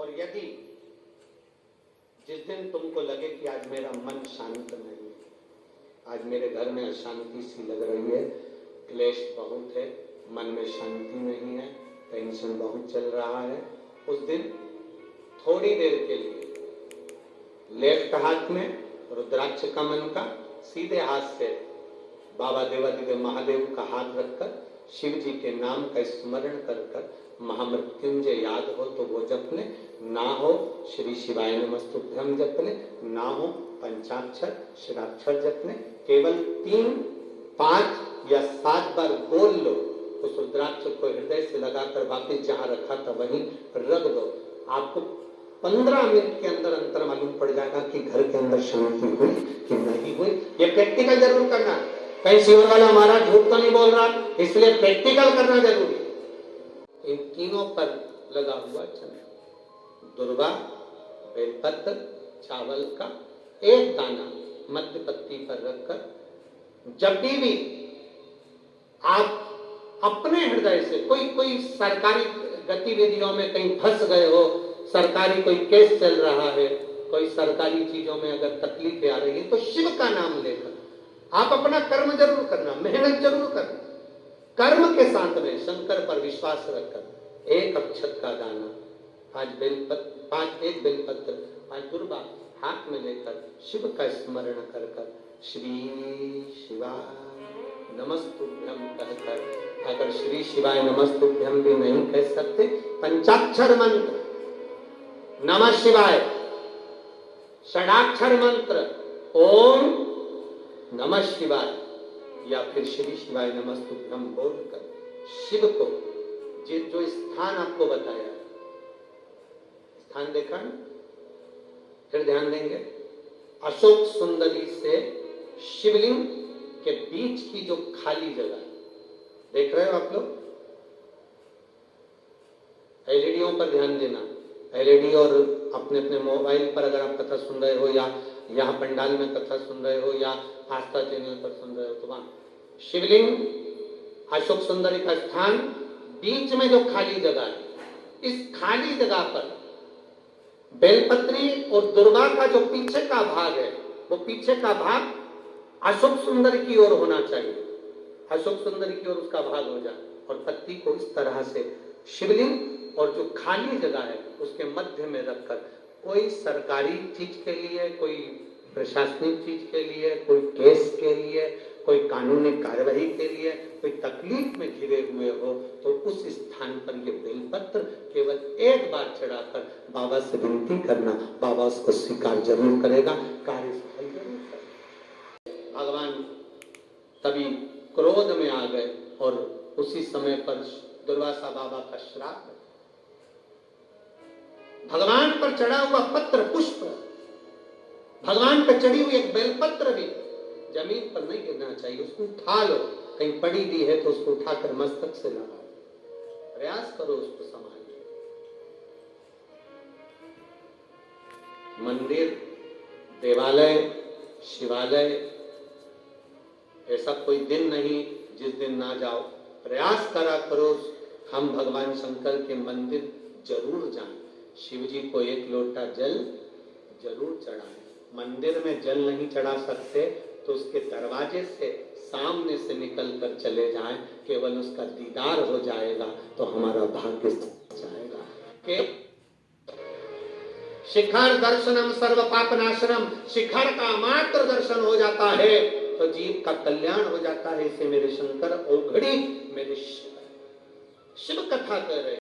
और यदि जिस दिन तुमको लगे कि आज मेरा मन शांत नहीं है, आज मेरे घर में अशांति सी लग रही है, क्लेश बहुत है, मन में शांति नहीं है, टेंशन बहुत चल रहा है, उस दिन थोड़ी देर के लिए लेफ्ट हाथ में रुद्राक्ष कमल का, सीधे हाथ से बाबा देवादिदेव महादेव का हाथ रखकर शिव जी के नाम का स्मरण कर कर महामृत्युंजय याद हो तो वो जप ले, ना हो श्री शिवाय नमस्तुभ्यम जप ले, ना हो पंचाक्षर षडाक्षर जप ले, केवल 3, 5 या 7 बार बोल लो। उस रुद्राक्ष को हृदय से लगाकर वापिस जहां रखा था वहीं रख दो। आपको 15 मिनट के अंदर अंतर मालूम पड़ जाएगा कि घर के अंदर शांति हुई कि नहीं हुई। ये प्रैक्टिकल जरूर करना। कहीं शिवर वाला हमारा झूठ तो नहीं बोल रहा, इसलिए प्रैक्टिकल करना जरूरी। इन तीनों पर लगा हुआ चंद्र, दुर्वा, बेलपत्र, चावल का एक दाना मध्य पत्ती पर रखकर जब भी आप अपने हृदय से कोई सरकारी गतिविधियों में कहीं फंस गए हो, सरकारी कोई केस चल रहा है, कोई सरकारी चीजों में अगर तकलीफें आ रही है, तो शिव का नाम लेकर आप अपना कर्म जरूर करना, मेहनत जरूर करना। कर्म के साथ में शंकर पर विश्वास रखकर एक अक्षत का दाना, 5 बेलपत्र, 5 दुर्वा हाथ में लेकर शिव का स्मरण कर कर श्री शिवाय नमस्तुभ्यम कहकर, अगर श्री शिवाय नमस्तुभ्यम भी नहीं कह सकते, पंचाक्षर मंत्र नमः शिवाय, षडाक्षर मंत्र ओम नमः शिवाय या फिर श्री शिवाय नमस्तुभ्यम बोलकर शिव को जो स्थान आपको बताया, स्थान देखा ना, फिर ध्यान देंगे। अशोक सुंदरी से शिवलिंग के बीच की जो खाली जगह देख रहे हो आप लोग, एलईडीओं पर ध्यान देना। एलईडी और अपने अपने मोबाइल पर अगर आप कथा सुन रहे हो या यहाँ पंडाल में कथा सुन रहे हो या आस्था चैनल पर सुन रहे हो, तो वहां शिवलिंग, अशोक सुंदरी का स्थान, बीच में जो खाली जगह है, इस खाली जगह पर बेलपत्री और दुर्वा का जो पीछे का भाग है, वो पीछे का भाग अशोक सुंदर की ओर होना चाहिए। अशोक सुंदर की ओर उसका भाग हो जाए और पत्ती को इस तरह से शिवलिंग और जो खाली जगह है उसके मध्य में रखकर कोई सरकारी चीज के लिए, कोई प्रशासनिक चीज के लिए, कोई केस के लिए, कोई कानूनी कार्यवाही के लिए, कोई तकलीफ में घिरे हुए हो, तो उस स्थान पर ये बेलपत्र केवल एक बार चढ़ाकर बाबा से विनती करना, बाबा उसको स्वीकार जरूर करेगा, कार्य सफल जरूर करेगा। भगवान तभी क्रोध में आ गए और उसी समय पर दुर्वासा बाबा का श्राप, भगवान पर चढ़ा हुआ पत्र पुष्प, भगवान पर चढ़ी हुई एक बेलपत्र भी जमीन पर नहीं गिरना चाहिए, उसको उठा लो, कहीं पड़ी भी है तो उसको उठाकर मस्तक से लगा, प्रयास करो उसको संभालने। मंदिर, देवालय, शिवालय, ऐसा कोई दिन नहीं जिस दिन ना जाओ, प्रयास करा करो हम भगवान शंकर के मंदिर जरूर जाएं, शिव जी को एक लोटा जल जरूर चढ़ाएं। मंदिर में जल नहीं चढ़ा सकते तो उसके दरवाजे से सामने से निकल कर चले जाएं, केवल उसका दीदार हो जाएगा तो हमारा भाग्य जाएगा। के शिखर दर्शनम सर्व पाप नाशनम, शिखर का मात्र दर्शन हो जाता है तो जीव का कल्याण हो जाता है। इसे मेरे शंकर औघड़ी मेरे शिव कथा कर रहे